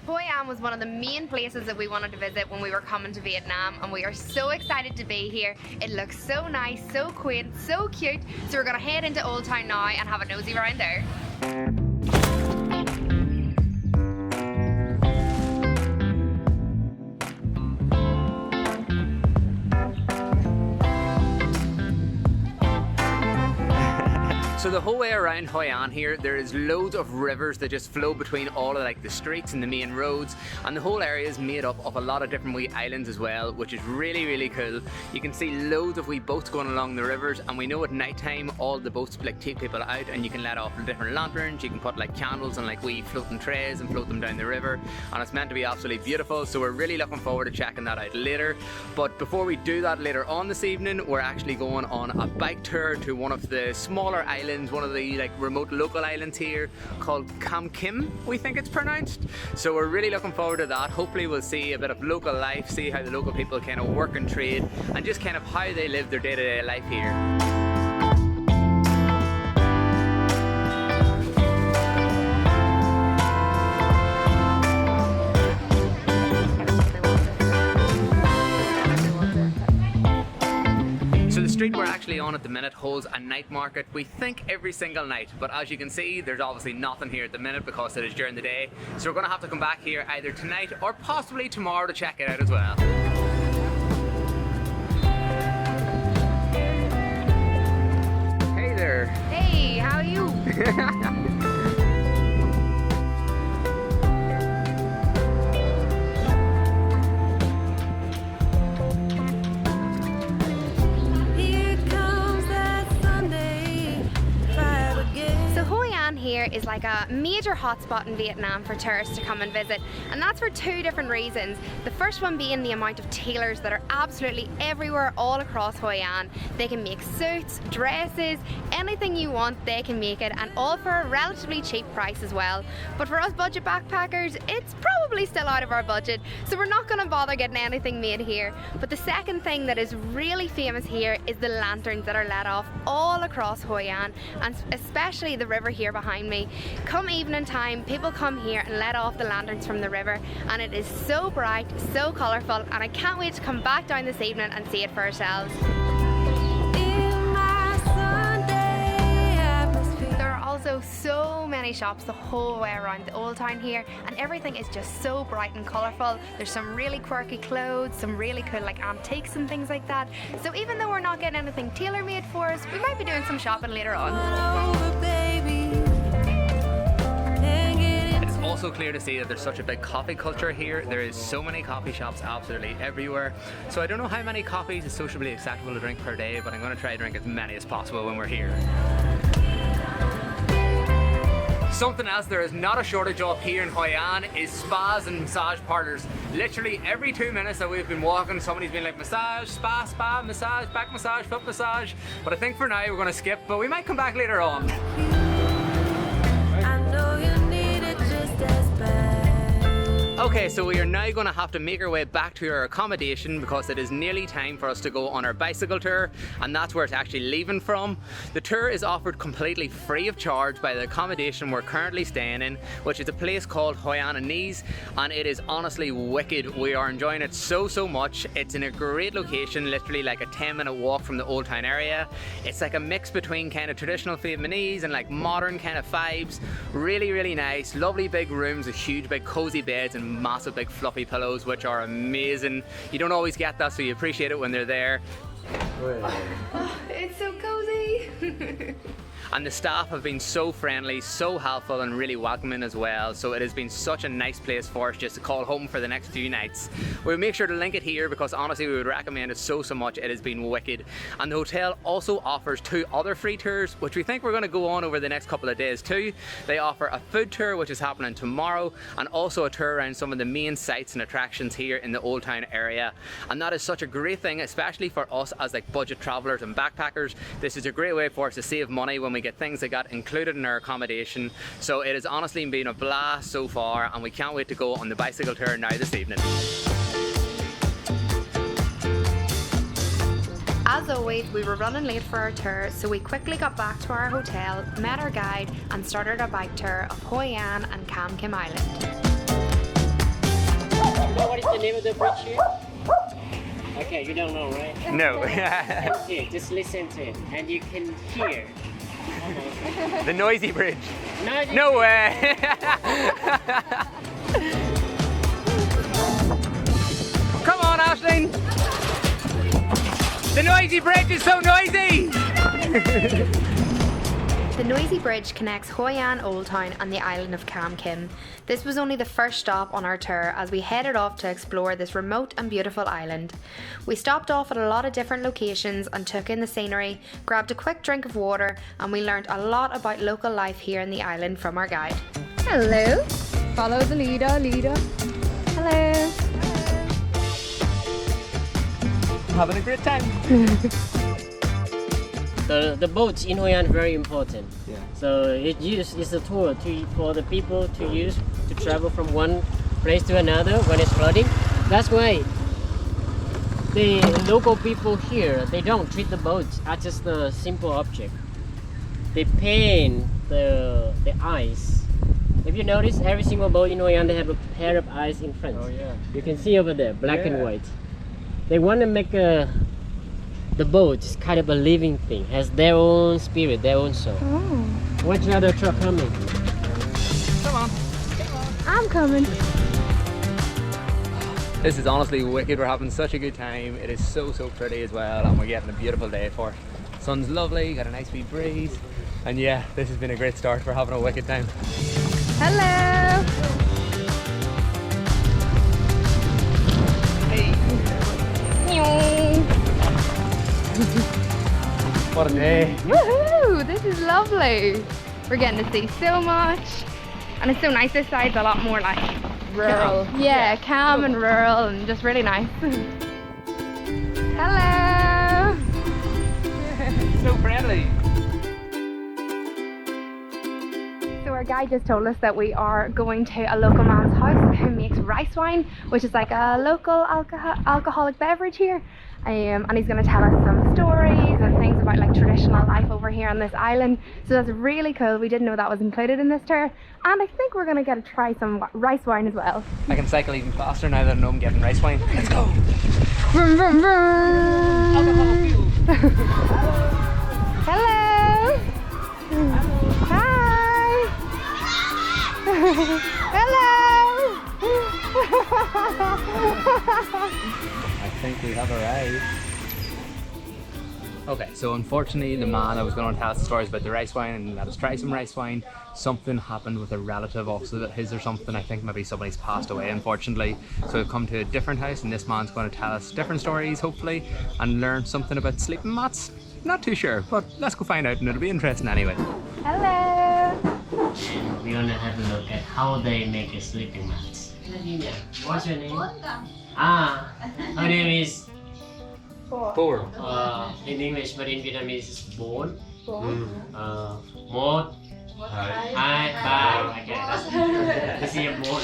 Hoi An was one of the main places that we wanted to visit when we were coming to Vietnam, and we are so excited to be here. It looks so nice, so quaint, so cute. So we're gonna head into Old Town now and have a nosy around there. So the whole way around Hoi An here, there is loads of rivers that just flow between all of like the streets and the main roads, and the whole area is made up of a lot of different wee islands as well, which is really cool. You can see loads of wee boats going along the rivers, and we know at night time all the boats like take people out, and you can let off different lanterns. You can put like candles and like wee floating trays and float them down the river, and it's meant to be absolutely beautiful. So we're really looking forward to checking that out later. But before we do that later on this evening, we're actually going on a bike tour to one of the smaller islands, one of the like remote local islands here called Cam Kim, we think it's pronounced. So we're really looking forward to that. Hopefully we'll see a bit of local life, see how the local people kind of work and trade, and just kind of how they live their day-to-day life here. The street we're actually on at the minute holds a night market, we think every single night, but as you can see there's obviously nothing here at the minute because it is during the day, so we're going to have to come back here either tonight or possibly tomorrow to check it out as well. Hey there! Hey, how are you? Here is like a major hotspot in Vietnam for tourists to come and visit, and that's for two different reasons. The first one being the amount of tailors that are absolutely everywhere all across Hoi An. They can make suits, dresses, anything you want they can make it, and all for a relatively cheap price as well. But for us budget backpackers, it's probably still out of our budget, so we're not going to bother getting anything made here. But the second thing that is really famous here is the lanterns that are let off all across Hoi An, and especially the river here behind me. Come evening time, people come here and let off the lanterns from the river, and it is so bright, so colourful, and I can't wait to come back down this evening and see it for ourselves. There are also so many shops the whole way around the Old Town here, and everything is just so bright and colourful. There's some really quirky clothes, some really cool like antiques and things like that. So even though we're not getting anything tailor-made for us, we might be doing some shopping later on. Also clear to see that there's such a big coffee culture here. There is so many coffee shops absolutely everywhere. So I don't know how many coffees is sociably acceptable to drink per day, but I'm going to try to drink as many as possible when we're here. Something else there is not a shortage of here in Hoi An is spas and massage parlours. Literally every 2 minutes that we've been walking, somebody's been like massage, spa, massage, back massage, foot massage. But I think for now we're going to skip, but we might come back later on. Okay, so we are now going to have to make our way back to our accommodation because it is nearly time for us to go on our bicycle tour, and that's where it's actually leaving from. The tour is offered completely free of charge by the accommodation we're currently staying in, which is a place called Hoianese, and it is honestly wicked. We are enjoying it so much. It's in a great location, literally like a 10-minute walk from the Old Town area. It's like a mix between kind of traditional Vietnamese and like modern kind of vibes. Really nice, lovely big rooms with huge big cozy beds and massive big fluffy pillows, which are amazing. You don't always get that, so you appreciate it when they're there. Oh, it's so cozy. And the staff have been so friendly, so helpful, and really welcoming as well. So it has been such a nice place for us just to call home for the next few nights. We'll make sure to link it here because honestly we would recommend it so much. It has been wicked. And the hotel also offers 2 other free tours, which we think we're going to go on over the next couple of days too. They offer a food tour, which is happening tomorrow, and also a tour around some of the main sites and attractions here in the Old Town area. And that is such a great thing, especially for us as like budget travellers and backpackers. This is a great way for us to save money when we get things that got included in our accommodation. So it has honestly been a blast so far, and we can't wait to go on the bicycle tour now this evening. As always, we were running late for our tour, so we quickly got back to our hotel, met our guide, and started our bike tour of Hoi An and Cam Kim Island. name of the bridge here? Okay, you don't know, right? No. Okay, just listen to it, and you can hear. The noisy bridge. No, No way. Come on, Aisling. The noisy bridge is so noisy. The noisy bridge connects Hoi An Old Town and the island of Cam Kim. This was only the first stop on our tour as we headed off to explore this remote and beautiful island. We stopped off at a lot of different locations and took in the scenery, grabbed a quick drink of water, and we learned a lot about local life here in the island from our guide. Hello. Follow the leader. Hello. Having a great time. The boats in Hoi An very important. Yeah. So it's a tour for the people to use to travel from one place to another when it's flooding. That's why the local people here, they don't treat the boats as just a simple object. They paint the eyes. If you notice, every single boat in Hoi An, they have a pair of eyes in front. Oh yeah. You can see over there, black and white. They want to make the boat is kind of a living thing, has their own spirit, their own soul. Oh. Watch another truck coming. Come on. I'm coming. This is honestly wicked. We're having such a good time. It is so pretty as well, and we're getting a beautiful day for it. Sun's lovely, got a nice wee breeze, and yeah, this has been a great start. We're having a wicked time. Hello. Hey. What a day. Woohoo! This is lovely. We're getting to see so much, and it's so nice. This side's a lot more like rural. Calm. Yeah, calm and rural, and just really nice. Hello. So friendly. So our guide just told us that we are going to a local man's house who makes rice wine, which is like a local alcoholic beverage here. And he's going to tell us some stories and things about like traditional life over here on this island. So that's really cool. We didn't know that was included in this tour. And I think we're going to get to try some rice wine as well. I can cycle even faster now that I know I'm getting rice wine. Let's go. Vroom, vroom, vroom. Hello. Hi. Hello. I think we have arrived. Okay, so unfortunately the man that was going to tell us the stories about the rice wine and let us try some rice wine, something happened with a relative also that his or something. I think maybe somebody's passed away unfortunately. So we've come to a different house and this man's going to tell us different stories hopefully and learn something about sleeping mats. Not too sure, but let's go find out and it'll be interesting anyway. Hello. We're gonna have a look at how they make a sleeping mats. What's your name? Ah, her name is Four. in English, but in Vietnamese it's Bốn. Một. Hai, ba. Okay, that's this is your Bốn.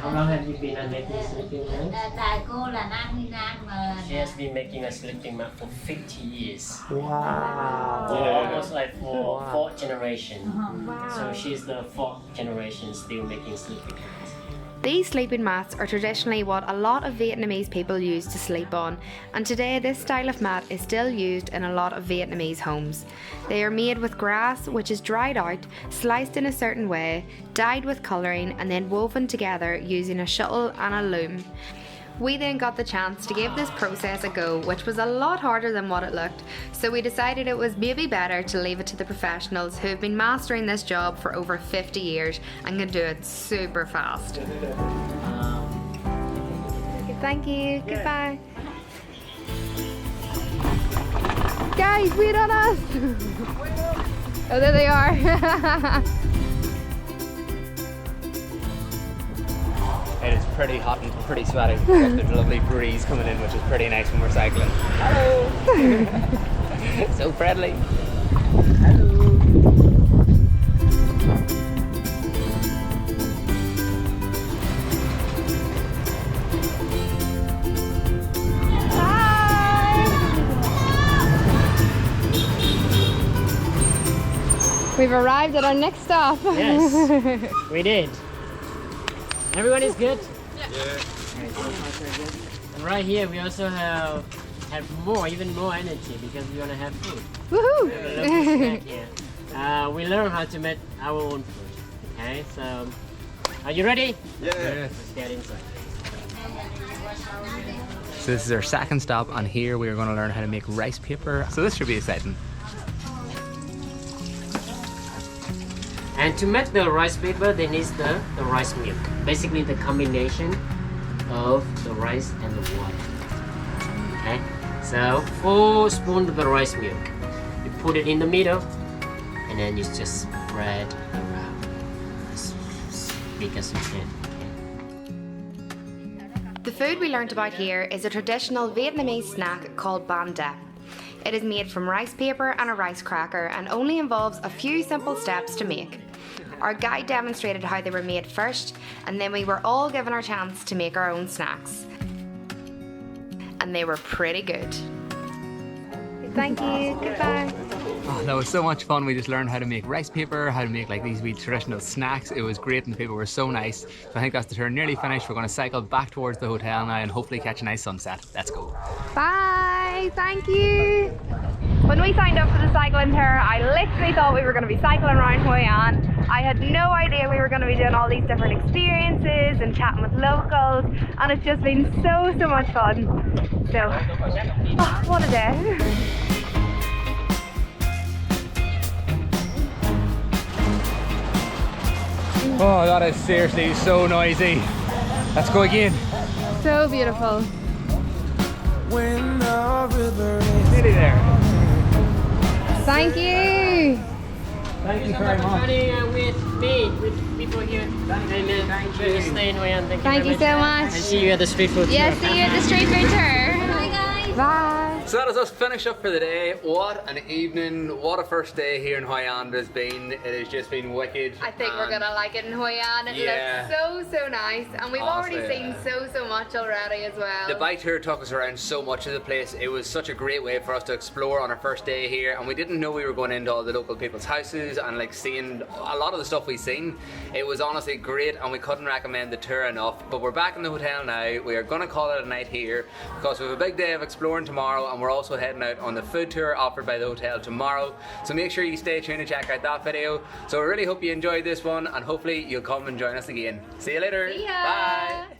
How long have you been making sleeping mats? Tại cô là Nam mà She has been making a sleeping mat for 50 years. Wow. Almost like for fourth generation. So she's the fourth generation still making sleeping mats. These sleeping mats are traditionally what a lot of Vietnamese people use to sleep on, and today this style of mat is still used in a lot of Vietnamese homes. They are made with grass which is dried out, sliced in a certain way, dyed with colouring and then woven together using a shuttle and a loom. We then got the chance to give this process a go, which was a lot harder than what it looked, so we decided it was maybe better to leave it to the professionals who have been mastering this job for over 50 years and can do it super fast. Thank you, goodbye. Guys, wait on us! Oh, there they are. It is pretty hot and pretty sweaty, but there's a lovely breeze coming in which is pretty nice when we're cycling. Hello! So friendly. Hello! We've arrived at our next stop. Yes, we did. Everyone is good? And right here we also have even more energy because we're gonna have food. Woohoo! We have a local snack here. We learn how to make our own food. Okay, so are you ready? Yeah. Let's get inside. So this is our second stop, and here we are going to learn how to make rice paper. So this should be exciting. And to make the rice paper, they need the rice milk. Basically the combination of the rice and the water. Okay, so 4 spoons of the rice milk. You put it in the middle, and then you just spread around as big as you can. The food we learnt about here is a traditional Vietnamese snack called banh dep. It is made from rice paper and a rice cracker and only involves a few simple steps to make. Our guide demonstrated how they were made first, and then we were all given our chance to make our own snacks. And they were pretty good. Thank you. Goodbye. Oh, that was so much fun. We just learned how to make rice paper, how to make like these wee traditional snacks. It was great, and the people were so nice. So I think that's the tour nearly finished. We're going to cycle back towards the hotel now and hopefully catch a nice sunset. Let's go. Bye. Thank you. When we signed up for the cycling tour, I literally thought we were going to be cycling around Hoi An. I had no idea we were going to be doing all these different experiences and chatting with locals, and it's just been so much fun. So, oh, what a day. Oh, that is seriously so noisy. Let's go again. So beautiful. Nearly there. Thank you. Thank you very much. With people here. Amen. Please stay in Hoi An. Thank you so much. And see you at the street food Yeah, tour. see you at the street food tour. Bye guys. Bye. So that is us finished up for the day. What an evening, what a first day here in Hoi An it has been. It has just been wicked. I think we're and gonna like it in Hoi An. It Yeah. looks so nice, and we've already Honestly, seen so much already as well. The bike tour took us around so much of the place. It was such a great way for us to explore on our first day here, and we didn't know we were going into all the local people's houses and like seeing a lot of the stuff we've seen. It was honestly great, and we couldn't recommend the tour enough. But we're back in the hotel now. We are gonna call it a night here because we have a big day of exploring tomorrow, and we're also heading out on the food tour offered by the hotel tomorrow. So make sure you stay tuned and check out that video. So I really hope you enjoyed this one, and hopefully you'll come and join us again. See you later. See ya. Bye.